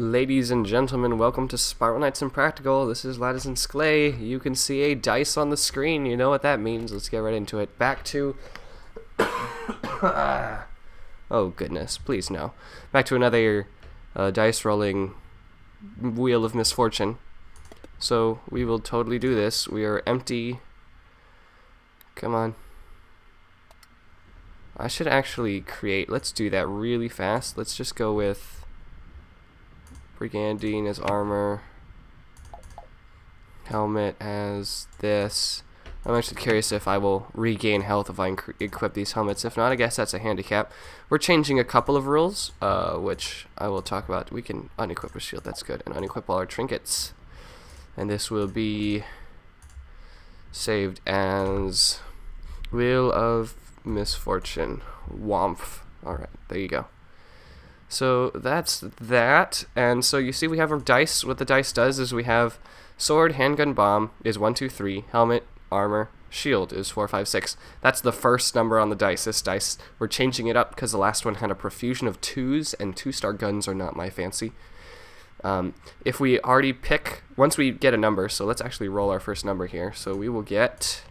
Ladies and gentlemen, welcome to Spiral Knights Impractical. This is Ladison Sklay. You can see a dice on the screen. You know what that means. Let's get right into it. Back to... oh, goodness. Please, no. Back to another dice rolling Wheel of Misfortune. So, we will totally do this. We are empty. Come on. I should actually create... Let's do that really fast. Let's just go with... Brigandine as armor, helmet as this. I'm actually curious if I will regain health if I equip these helmets. If not, I guess that's a handicap. We're changing a couple of rules, which I will talk about. We can unequip a shield, that's good, and unequip all our trinkets. And this will be saved as Wheel of Misfortune. Womp. Alright, there you go. So that's that, and so you see we have our dice. What the dice does is we have sword, handgun, bomb is 1, 2, 3, helmet, armor, shield is 4, 5, 6. That's the first number on the dice. This dice, we're changing it up because the last one had a profusion of 2s, and 2-star guns are not my fancy. If we already pick, once we get a number, so let's actually roll our first number here. So we will get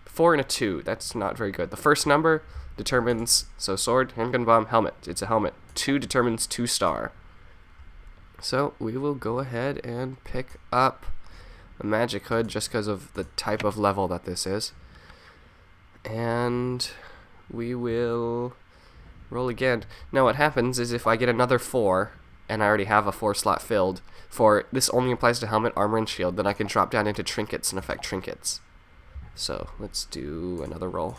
4 and a 2. That's not very good. The first number determines, so sword, handgun, bomb, helmet. It's a helmet. 2 determines 2-star. So we will go ahead and pick up a magic hood just because of the type of level that this is. And we will roll again. Now what happens is if I get another 4, and I already have a 4 slot filled, for this only applies to helmet, armor, and shield, then I can drop down into trinkets and affect trinkets. So let's do another roll.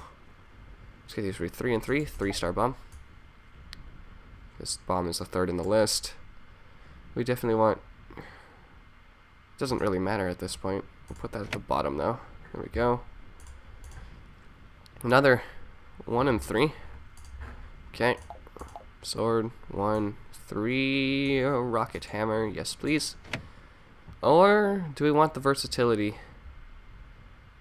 Let's get these 3 and 3, 3-star bomb. This bomb is the third in the list. We definitely want... Doesn't really matter at this point. We'll put that at the bottom though. There we go. Another 1 and 3. Okay. Sword, 1, 3. Rocket hammer, yes please. Or do we want the versatility?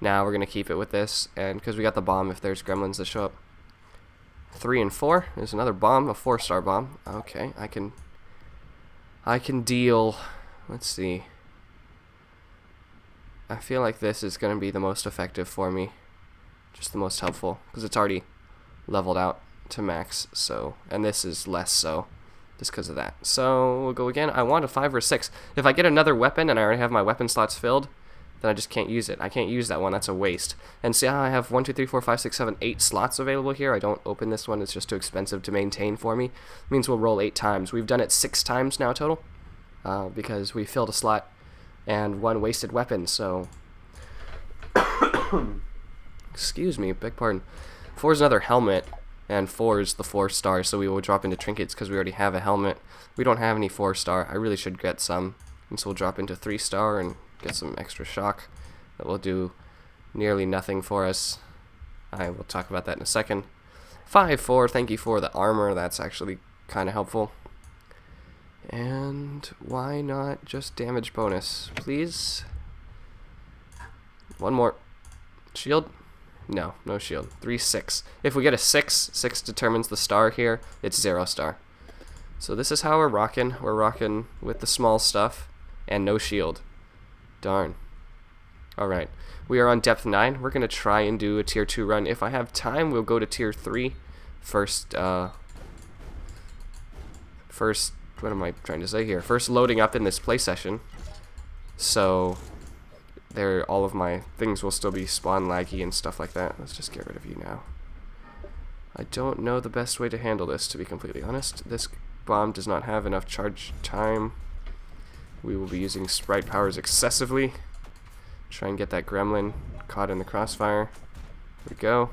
Now we're gonna keep it with this, and because we got the bomb if there's gremlins that show up. 3 and 4 is another bomb, a 4-star bomb. Okay, I can deal. Let's see. I feel like this is gonna be the most effective for me, just the most helpful, because it's already leveled out to max. So, and this is less so, just because of that. So we'll go again. I want a 5 or 6. If I get another weapon and I already have my weapon slots filled, then I just can't use it. I can't use that one. That's a waste. And see how I have 1, 2, 3, 4, 5, 6, 7, 8 slots available here? I don't open this one. It's just too expensive to maintain for me. It means we'll roll 8 times. We've done it 6 times now total because we filled a slot and 1 wasted weapon. So, excuse me, beg pardon. 4 is another helmet, and 4 is the 4-star, so we will drop into trinkets because we already have a helmet. We don't have any 4-star. I really should get some. And so we'll drop into 3-star and get some extra shock that will do nearly nothing for us. I will talk about that in a second. 5, 4, thank you for the armor. That's actually kind of helpful. And why not just damage bonus, please? 1 more. Shield? No, no shield. 3, 6. If we get a 6, 6 determines the star here. It's 0-star. So this is how we're rocking. We're rocking with the small stuff and no shield. Darn. Alright. We are on depth 9. We're going to try and do a tier 2 run. If I have time, we'll go to tier 3. First, what am I trying to say here? First loading up in this play session. So, there, all of my things will still be spawn laggy and stuff like that. Let's just get rid of you now. I don't know the best way to handle this, to be completely honest. This bomb does not have enough charge time. We will be using sprite powers excessively. Try and get that gremlin caught in the crossfire. There we go.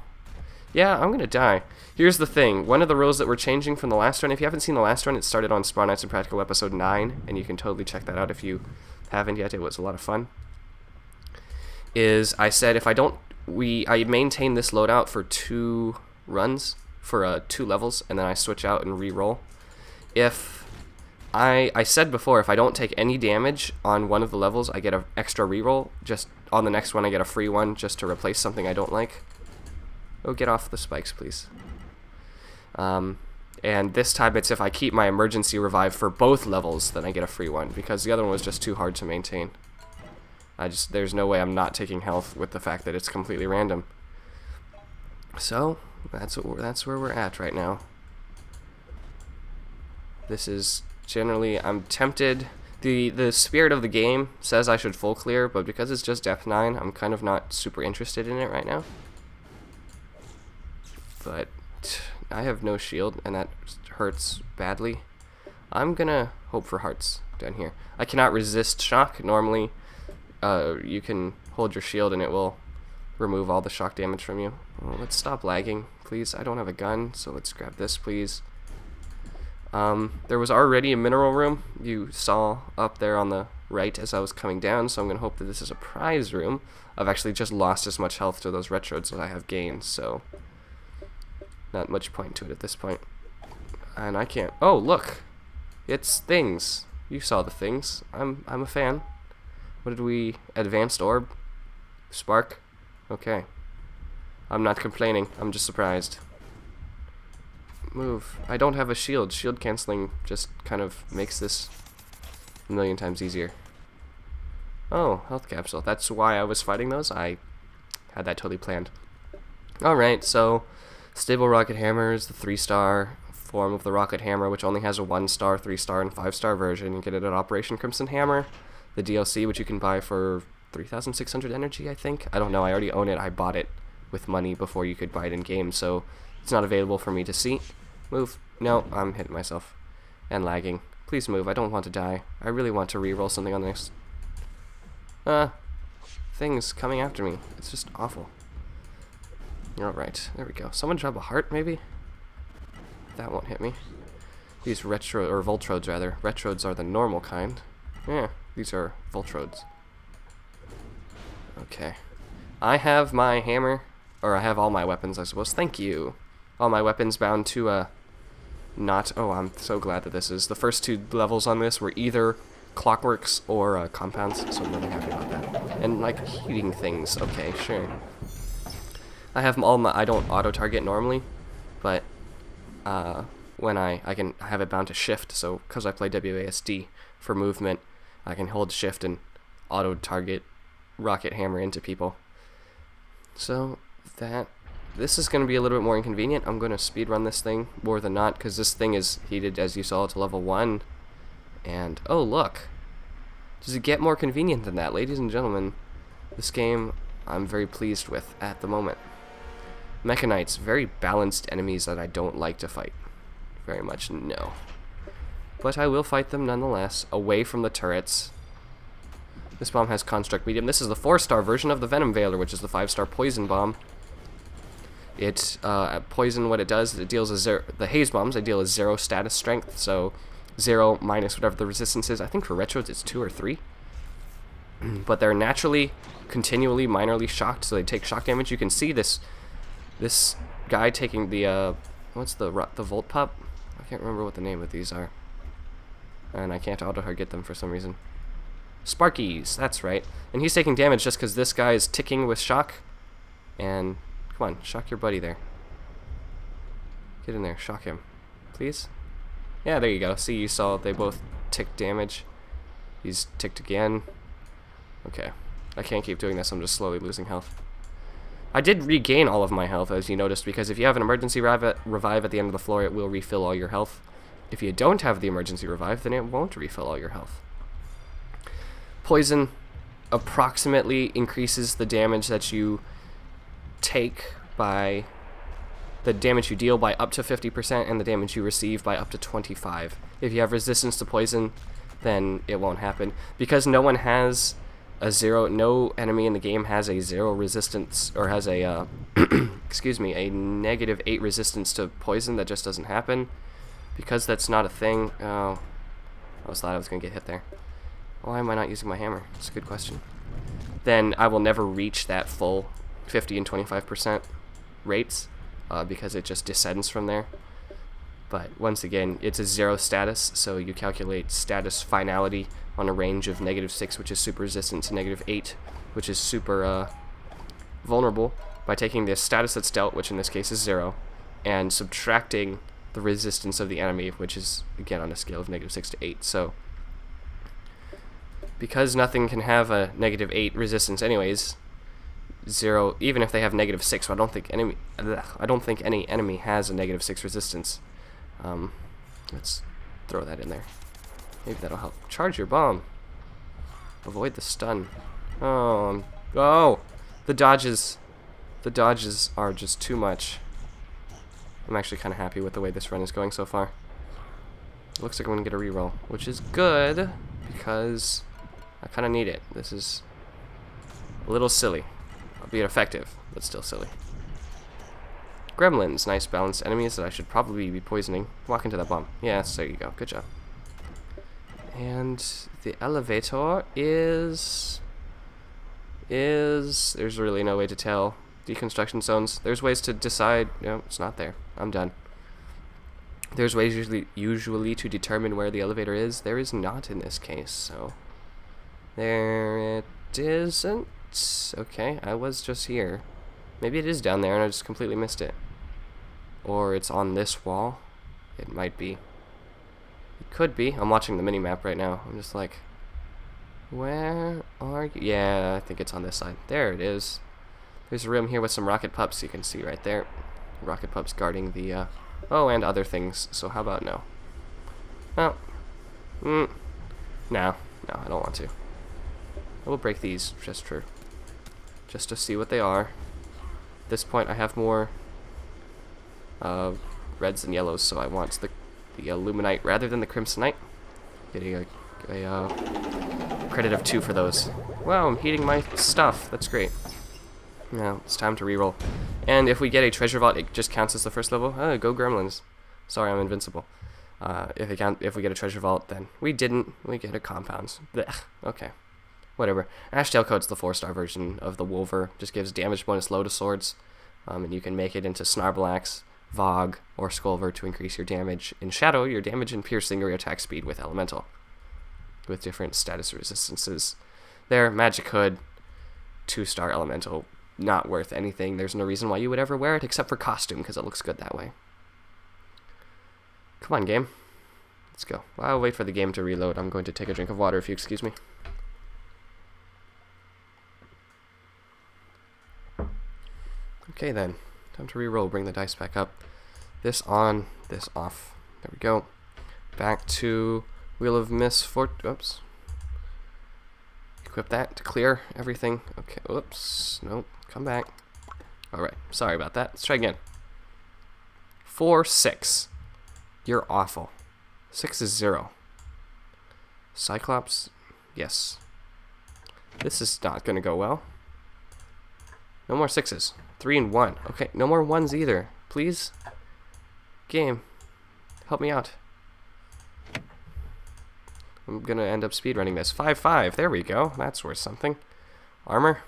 Yeah, I'm gonna die. Here's the thing. One of the rules that we're changing from the last run, if you haven't seen the last run, it started on Spiral Knights Impractical episode 9, and you can totally check that out if you haven't yet. It was a lot of fun. Is I said if I don't, I maintain this loadout for 2 runs, for 2 levels, and then I switch out and re-roll. If I said before, if I don't take any damage on one of the levels, I get an extra reroll. Just on the next one, I get a free one just to replace something I don't like. Oh, get off the spikes, please. And this time it's if I keep my emergency revive for both levels, then I get a free one, because the other one was just too hard to maintain. There's no way I'm not taking health with the fact that it's completely random. So, that's where we're at right now. This is generally, I'm tempted. The spirit of the game says I should full clear, but because it's just depth 9, I'm kind of not super interested in it right now. But I have no shield, and that hurts badly. I'm gonna hope for hearts down here. I cannot resist shock. Normally, you can hold your shield and it will remove all the shock damage from you. Well, let's stop lagging, please. I don't have a gun, so let's grab this, please. There was already a mineral room you saw up there on the right as I was coming down, so I'm gonna hope that this is a prize room. I've actually just lost as much health to those retrodes as I have gained, so not much point to it at this point. And I can't. Oh, look, it's things. You saw the things. I'm a fan. What did we? Advanced orb, spark. Okay. I'm not complaining. I'm just surprised. Move. I don't have a shield. Shield canceling just kind of makes this a million times easier. Oh, health capsule. That's why I was fighting those. I had that totally planned. Alright, so stable rocket hammer is the 3-star form of the rocket hammer, which only has a 1-star, 3-star, and 5-star version. You get it at Operation Crimson Hammer, the DLC, which you can buy for 3,600 energy, I think. I don't know. I already own it. I bought it with money before you could buy it in game, so it's not available for me to see. Move. No, I'm hitting myself and lagging. Please move. I don't want to die. I really want to reroll something on this. Things coming after me. It's just awful. Alright, there we go. Someone drop a heart, maybe? That won't hit me. These Voltrodes, rather. Retrodes are the normal kind. Yeah, these are Voltrodes. Okay. I have my hammer, or I have all my weapons, I suppose. Thank you. All my weapons bound to, not... Oh, I'm so glad that this is. The first 2 levels on this were either clockworks or compounds, so I'm really happy about that. And, like, heating things. Okay, sure. I have all my... I don't auto-target normally, but when I can have it bound to shift, so because I play WASD for movement, I can hold shift and auto-target rocket hammer into people. So this is going to be a little bit more inconvenient. I'm going to speedrun this thing more than not, because this thing is heated, as you saw, to level 1. And, oh look, does it get more convenient than that? Ladies and gentlemen, this game I'm very pleased with at the moment. Mechanites, very balanced enemies that I don't like to fight. Very much no. But I will fight them nonetheless, away from the turrets. This bomb has Construct Medium. This is the 4-star version of the Venom Veiler, which is the 5-star poison bomb. It, poison, what it does, it deals a 0, the haze bombs, they deal a 0 status strength, so 0 minus whatever the resistance is. I think for retrodes it's 2 or 3. But they're naturally, continually, minorly shocked, so they take shock damage. You can see this guy taking the, what's the Volt Pop? I can't remember what the name of these are. And I can't auto-target them for some reason. Sparkies, that's right. And he's taking damage just because this guy is ticking with shock. And, come on, shock your buddy there. Get in there, shock him. Please? Yeah, there you go. See, you saw they both ticked damage. He's ticked again. Okay. I can't keep doing this, I'm just slowly losing health. I did regain all of my health, as you noticed, because if you have an emergency revive at the end of the floor, it will refill all your health. If you don't have the emergency revive, then it won't refill all your health. Poison approximately increases the damage that you take by... the damage you deal by up to 50%, and the damage you receive by up to 25%. If you have resistance to poison, then it won't happen. Because no one has a 0, no enemy in the game has a 0 resistance, or has a, excuse me, a -8 resistance to poison. That just doesn't happen. Because that's not a thing. Oh, I thought I was going to get hit there. Why am I not using my hammer? That's a good question. Then I will never reach that full 50 and 25% rates, because it just descends from there. But once again, it's a 0 status, so you calculate status finality on a range of -6, which is super resistant, to -8, which is super vulnerable, by taking the status that's dealt, which in this case is 0, and subtracting the resistance of the enemy, which is, again, on a scale of -6 to 8. So, because nothing can have a -8 resistance anyways, 0, even if they have -6, so I don't think any enemy has a -6 resistance. Let's throw that in there. Maybe that'll help. Charge your bomb. Avoid the stun. Oh, the dodges are just too much. I'm actually kind of happy with the way this run is going so far. Looks like I'm gonna get a reroll, which is good because I kind of need it. This is a little silly, albeit effective, but still silly. Gremlins, nice balanced enemies that I should probably be poisoning. Walk into that bomb. Yes, there you go. Good job. And the elevator is there's really no way to tell. Deconstruction zones. There's ways to decide. No, it's not there. I'm done. There's ways usually to determine where the elevator is. There is not in this case, so there it isn't. Okay, I was just here. Maybe it is down there and I just completely missed it. Or it's on this wall. It might be. It could be. I'm watching the mini-map right now. I'm just like, where are you? Yeah, I think it's on this side. There it is. There's a room here with some rocket pups you can see right there. Rocket pups guarding the, oh, and other things. So how about no? Oh. No, I don't want to. I will break these, just to see what they are. At this point, I have more reds and yellows, so I want the Illuminite rather than the Crimsonite. Getting a credit of 2 for those. Wow, I'm heating my stuff. That's great. Now it's time to reroll. And if we get a treasure vault, it just counts as the first level. Oh, go Gremlins. Sorry, I'm invincible. If we get a treasure vault, then we didn't. We get a compounds. Blech. Okay. Whatever. Ashtail Coat's the 4-star version of the Wolver. Just gives damage bonus low to swords. And you can make it into Snarble, Vogue, or Skulver to increase your damage in Shadow, your damage in Piercing, or your attack speed with Elemental. With different status resistances. There, Magic Hood, 2-star Elemental. Not worth anything. There's no reason why you would ever wear it except for costume, because it looks good that way. Come on, game. Let's go. I'll wait for the game to reload. I'm going to take a drink of water, if you excuse me. Okay then, time to reroll. Bring the dice back up. This on, this off. There we go. Back to Wheel of Misfortune. Oops. Equip that to clear everything. Okay, oops. Nope. Come back. Alright, sorry about that. Let's try again. 4, 6. You're awful. 6 is 0. Cyclops? Yes. This is not going to go well. No more 6s. 3 and 1. Okay, no more 1s either. Please? Game. Help me out. I'm going to end up speedrunning this. 5, 5. There we go. That's worth something. Armor?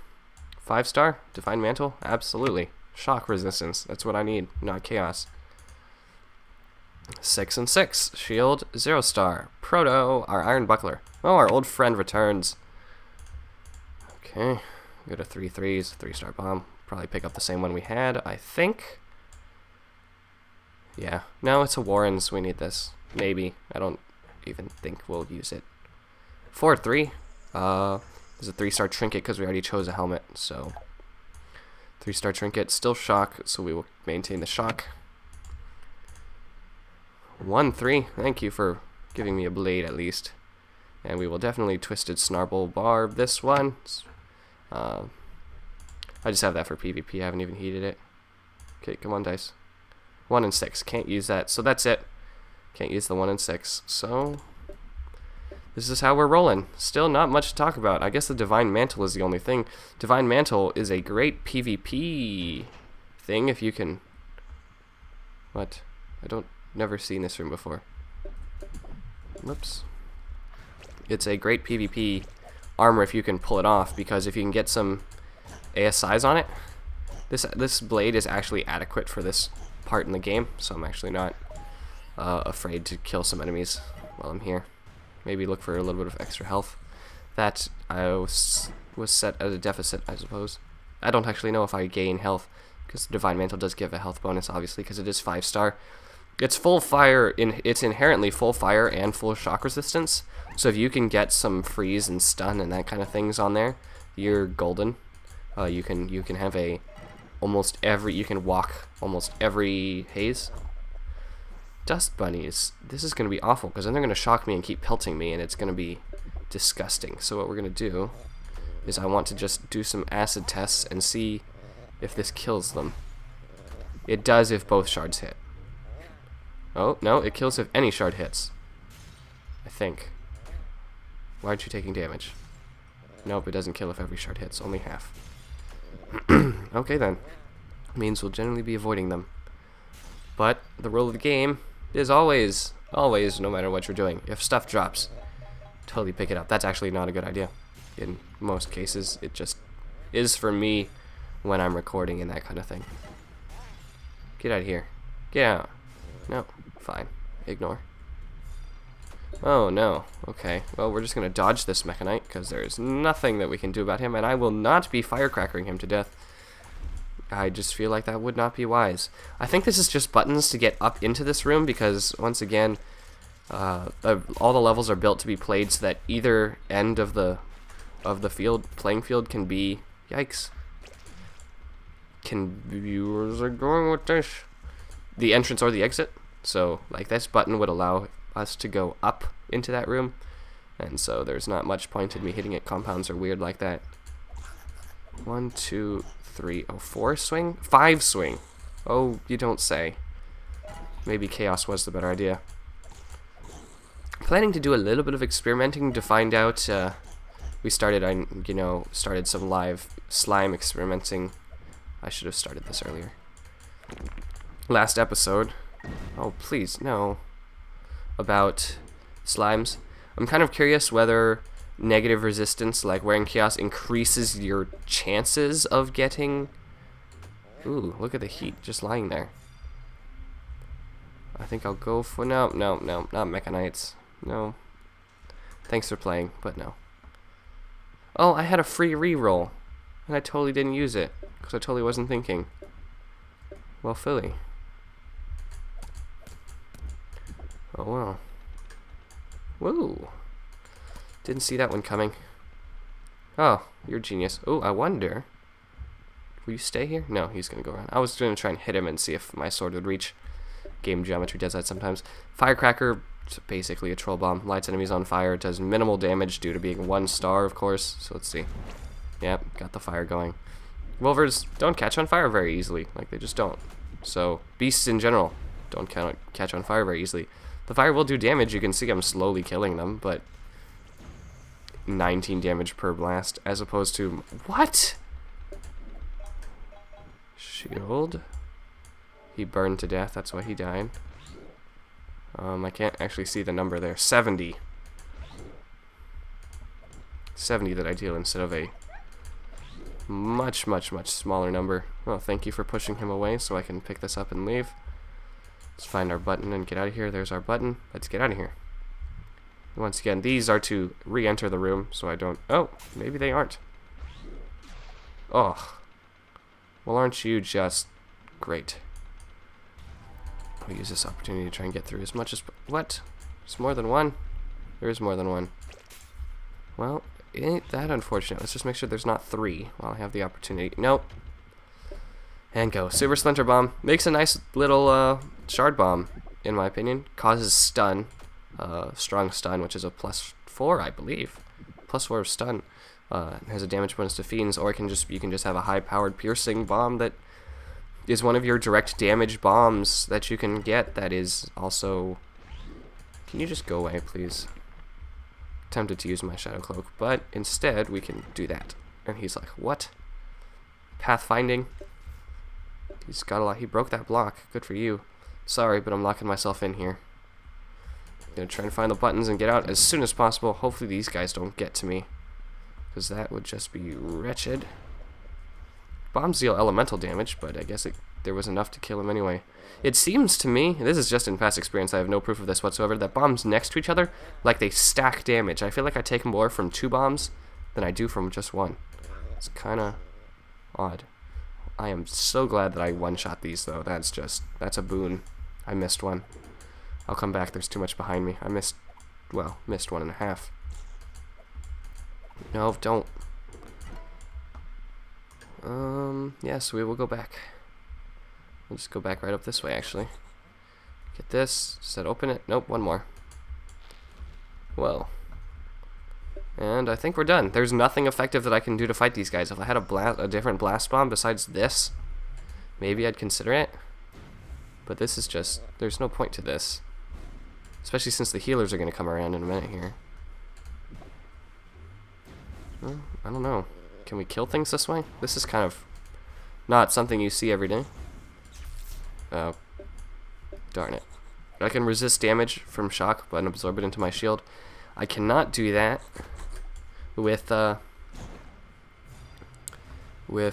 5-star? Divine Mantle? Absolutely. Shock resistance. That's what I need, not chaos. 6 and 6. Shield, 0-star. Proto, our Iron Buckler. Oh, our old friend returns. Okay. Go to 3 3s, 3-star bomb. Probably pick up the same one we had, I think. Yeah. No, it's a Warren's. We need this. Maybe. I don't even think we'll use it. 4 3. There's a 3-star trinket because we already chose a helmet, so 3-star trinket, still shock, so we will maintain the shock. 1 3. Thank you for giving me a blade at least. And we will definitely Twisted Snarble Barb this one. I just have that for PvP. I haven't even heated it. Okay, come on, dice. 1 and 6. Can't use that, so that's it. Can't use the 1 and 6. So this is how we're rolling. Still not much to talk about. I guess the Divine Mantle is the only thing. Divine Mantle is a great PvP thing if you can... What? Never seen this room before. Whoops. It's a great PvP armor if you can pull it off, because if you can get some ASIs on it, this blade is actually adequate for this part in the game, so I'm actually not afraid to kill some enemies while I'm here. Maybe look for a little bit of extra health. That I was set at a deficit, I suppose. I don't actually know if I gain health, because Divine Mantle does give a health bonus, obviously, because it is 5-star. It's full fire. It's inherently full fire and full shock resistance. So if you can get some freeze and stun and that kind of things on there, you're golden. You can have you can walk almost every haze. Dust bunnies. This is gonna be awful because then they're gonna shock me and keep pelting me, and it's gonna be disgusting. So what we're gonna do is I want to just do some acid tests and see if this kills them. It does if both shards hit. Oh, no, it kills if any shard hits. I think. Why aren't you taking damage? Nope, it doesn't kill if every shard hits, only half. Okay then. Means we'll generally be avoiding them. But the rule of the game is always, no matter what you're doing, if stuff drops, totally pick it up. That's actually not a good idea. In most cases, it just is for me when I'm recording and that kind of thing. Get out of here. Get out. No. Fine. Ignore. Oh, no. Okay. Well, we're just going to dodge this Mechanite, because there's nothing that we can do about him, and I will not be firecrackering him to death. I just feel like that would not be wise. I think this is just buttons to get up into this room, because, once again, all the levels are built to be played so that either end of the playing field can be... Yikes. Viewers are going with this. The entrance or the exit. So, like, this button would allow us to go up into that room, and so there's not much point in me hitting it. Compounds are weird like that. 1, 2, 3, 4 swing? 5 swing. Oh, you don't say. Maybe chaos was the better idea. Planning to do a little bit of experimenting to find out. We started some live slime experimenting. I should have started this earlier. Last episode. Oh, please, no. About slimes. I'm kind of curious whether negative resistance, like wearing chaos, increases your chances of getting... Ooh, look at the heat just lying there. I think I'll go for... No, not Mechanites. No. Thanks for playing, but no. Oh, I had a free reroll, and I totally didn't use it, because I totally wasn't thinking. Well, Philly. Oh, well. Woo! Didn't see that one coming. Oh, you're a genius. Oh, I wonder... Will you stay here? No, he's going to go around. I was going to try and hit him and see if my sword would reach. Game geometry does that sometimes. Firecracker, basically a troll bomb. Lights enemies on fire. It does minimal damage due to being 1 star, of course. So let's see. Yep, got the fire going. Wolvers don't catch on fire very easily. Like, they just don't. So, beasts in general don't catch on fire very easily. The fire will do damage. You can see I'm slowly killing them, but 19 damage per blast as opposed to... What? Shield. He burned to death. That's why he died. I can't actually see the number there. 70. 70 that I deal instead of a much smaller number. Well, thank you for pushing him away so I can pick this up and leave. Let's find our button and get out of here. There's our button. Let's get out of here. Once again, these are to re-enter the room, so I don't... Oh, maybe they aren't. Oh. Well, aren't you just great? I'll use this opportunity to try and get through as much as... What? There's more than one? There is more than one. Well, ain't that unfortunate. Let's just make sure there's not 3 while I have the opportunity. Nope. And go. Silver Splinter Bomb. Makes a nice little shard bomb, in my opinion. Causes stun. Strong stun, which is a +4, I believe. +4 of stun. Has a damage bonus to fiends, or you can just have a high-powered piercing bomb that is one of your direct damage bombs that you can get. That is also... Can you just go away, please? Tempted to use my Shadow Cloak, but instead we can do that. And he's like, what? Pathfinding? He's got a lot. He broke that block. Good for you. Sorry, but I'm locking myself in here. Gonna try and find the buttons and get out as soon as possible. Hopefully these guys don't get to me, because that would just be wretched. Bombs deal elemental damage, but I guess there was enough to kill him anyway. It seems to me, and this is just in past experience, I have no proof of this whatsoever, that bombs next to each other, like they stack damage. I feel like I take more from 2 bombs than I do from just 1. It's kind of odd. I am so glad that I one-shot these, though. That's a boon. I missed one. I'll come back. There's too much behind me. I missed, well, missed 1.5. No, don't. Yes, we will go back. We'll just go back right up this way, actually. Get this. Said open it. Nope, one more. Whoa. And I think we're done. There's nothing effective that I can do to fight these guys. If I had a different blast bomb besides this, maybe I'd consider it. But this is just, there's no point to this. Especially since the healers are going to come around in a minute here. Well, I don't know. Can we kill things this way? This is kind of not something you see every day. Oh. Darn it. I can resist damage from shock, but absorb it into my shield. I cannot do that with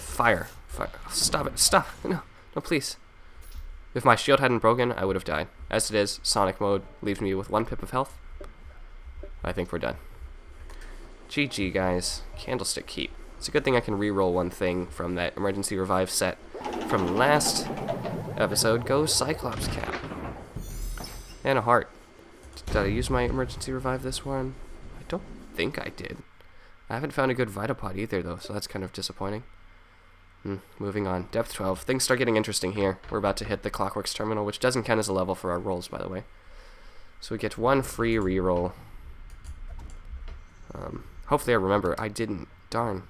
fire. Stop it. Stop. No. No, please. If my shield hadn't broken, I would have died. As it is, Sonic mode leaves me with 1 pip of health. I think we're done. GG, guys. Candlestick Keep. It's a good thing I can re-roll one thing from that emergency revive set from last episode. Go Cyclops Cap. And a heart. Did I use my emergency revive this one? I don't think I did. I haven't found a good Vitapod either, though, so that's kind of disappointing. Moving on. Depth 12. Things start getting interesting here. We're about to hit the Clockworks Terminal, which doesn't count as a level for our rolls, by the way. So we get 1 free reroll. Hopefully I remember. I didn't. Darn.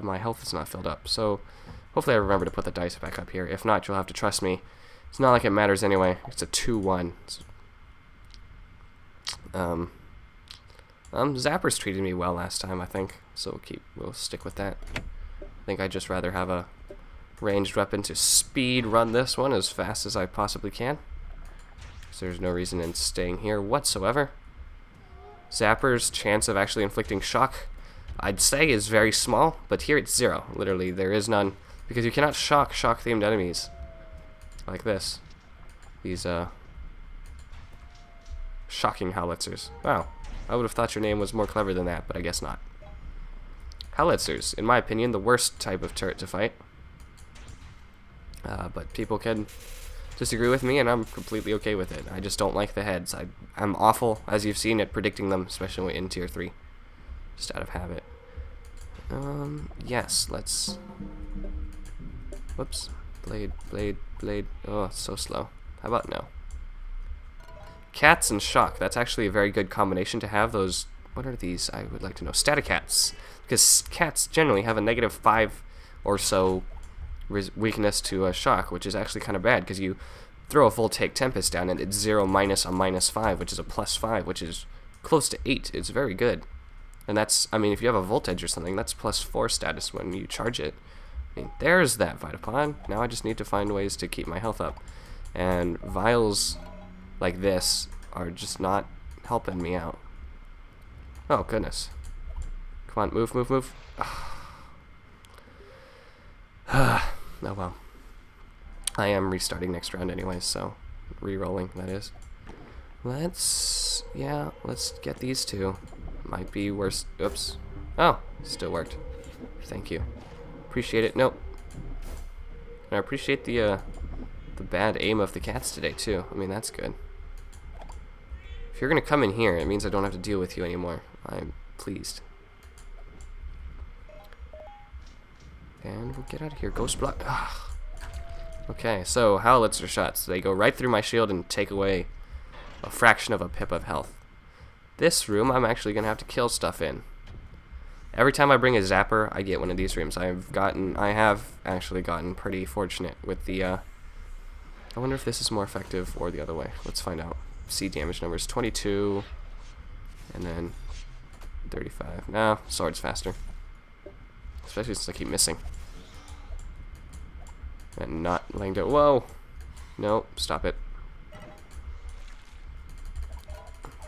My health is not filled up. So hopefully I remember to put the dice back up here. If not, you'll have to trust me. It's not like it matters anyway. It's a 2-1. Zappers treated me well last time, I think. So we'll stick with that. I think I'd just rather have a ranged weapon to speed run this one as fast as I possibly can. Because there's no reason in staying here whatsoever. Zapper's chance of actually inflicting shock, I'd say, is very small, but here it's 0. Literally, there is none. Because you cannot shock shock-themed enemies. Like this. These, shocking howitzers. Wow. I would have thought your name was more clever than that, but I guess not. Howitzers, in my opinion, the worst type of turret to fight. But people can disagree with me, and I'm completely okay with it. I just don't like the heads. I'm awful, as you've seen, at predicting them, especially in Tier 3. Just out of habit. Yes, let's... Whoops. Blade. Oh, it's so slow. How about no? Cats and shock. That's actually a very good combination to have. Those... What are these? I would like to know. Staticats. Because cats generally have a -5 or so weakness to a shock, which is actually kind of bad, because you throw a full take Tempest down and it's 0 minus a -5, which is a +5, which is close to 8. It's very good. And that's, I mean, if you have a voltage or something, that's +4 status when you charge it. I mean, there's that Vitapod. Now I just need to find ways to keep my health up. And vials like this are just not helping me out. Oh, goodness. Come on, move. Oh, well. I am restarting next round anyways, so re-rolling, that is. Let's get these two. Might be worse. Oops. Oh, still worked. Thank you. Appreciate it. Nope. And I appreciate the bad aim of the cats today, too. I mean, that's good. If you're gonna come in here, it means I don't have to deal with you anymore. I'm pleased. And we'll get out of here. Ghost block. Ugh. Okay, so Howlitzer shots. They go right through my shield and take away a fraction of a pip of health. This room, I'm actually going to have to kill stuff in. Every time I bring a Zapper, I get one of these rooms. I have actually gotten pretty fortunate with the, I wonder if this is more effective or the other way. Let's find out. See damage numbers. 22, and then 35. No, sword's faster. Especially since I keep missing. And not laying down. Whoa! No, stop it.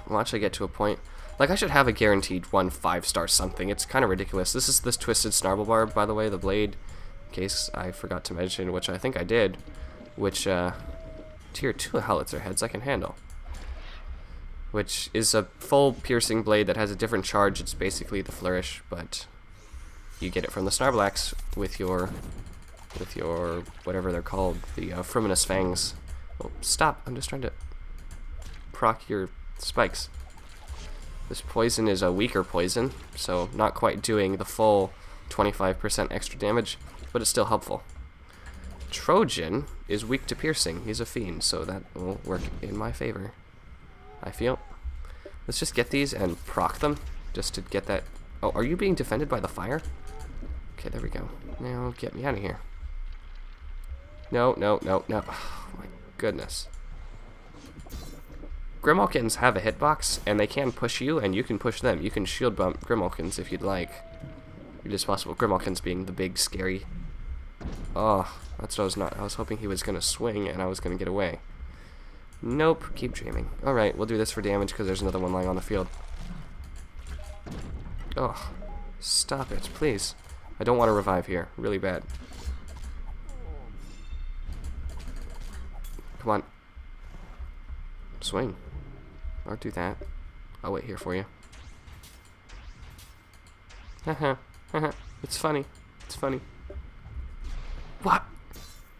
Watch I get to a point. Like, I should have a guaranteed 1 5-star something. It's kind of ridiculous. This is this Twisted Snarble Barb, by the way, the blade. In case I forgot to mention, which I think I did. Which, Tier 2 Howitzer heads I can handle. Which is a full piercing blade that has a different charge. It's basically the Flourish, but you get it from the Snarble Axe with your whatever they're called, the Fruminous Fangs, Oh, stop. I'm just trying to proc your spikes. This poison is a weaker poison, so not quite doing the full 25% extra damage, but it's still helpful. Trojan is weak to piercing. He's a fiend, so that will work in my favor, I feel. Let's just get these and proc them, just to get that... Oh, are you being defended by the fire? Okay, there we go. Now get me out of here. No, no, no, no. Oh, my goodness. Grimalkins have a hitbox, and they can push you, and you can push them. You can shield bump Grimalkins if you'd like. It is possible. Grimalkins being the big, scary... Oh, that's what I was not... I was hoping he was going to swing, and I was going to get away. Nope, keep dreaming. Alright, we'll do this for damage, because there's another one lying on the field. Oh, stop it, please. I don't want to revive here. Really bad. Come on. Swing. Or do that. I'll wait here for you. Haha. Haha. It's funny. It's funny. What?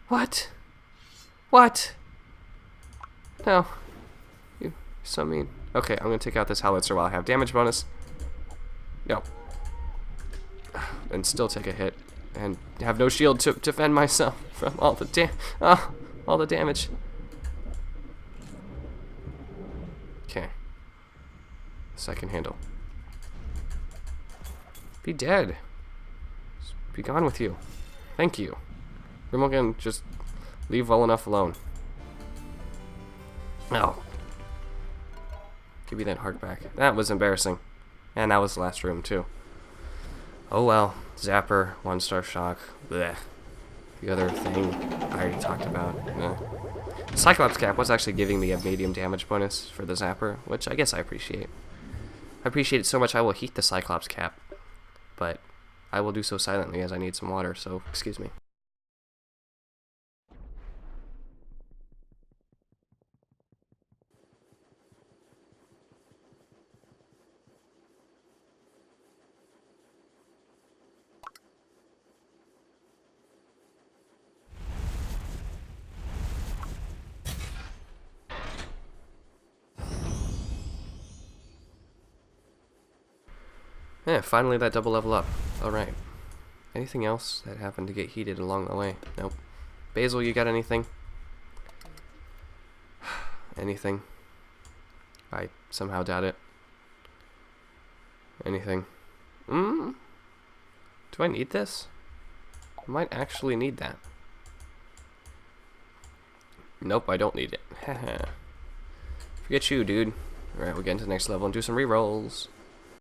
What? What? No. You're so mean. Okay, I'm gonna take out this howitzer while I have damage bonus. No. And still take a hit. And have no shield to defend myself from all the all the damage. Okay. This I can handle. Be dead. Just be gone with you. Thank you. Grimalkin, just leave well enough alone. Oh. Give me that heart back. That was embarrassing. And that was the last room, too. Oh well. Zapper, 1-star shock. Blech. The other thing I already talked about. Cyclops Cap was actually giving me a medium damage bonus for the Zapper, which I guess I appreciate. I appreciate it so much I will heat the Cyclops Cap. But I will do so silently as I need some water, so excuse me. Yeah, finally that double level up. Alright. Anything else that happened to get heated along the way? Nope. Basil, you got anything? Anything? I somehow doubt it. Anything? Do I need this? I might actually need that. Nope, I don't need it. Haha. Forget you, dude. Alright, we'll get into the next level and do some rerolls.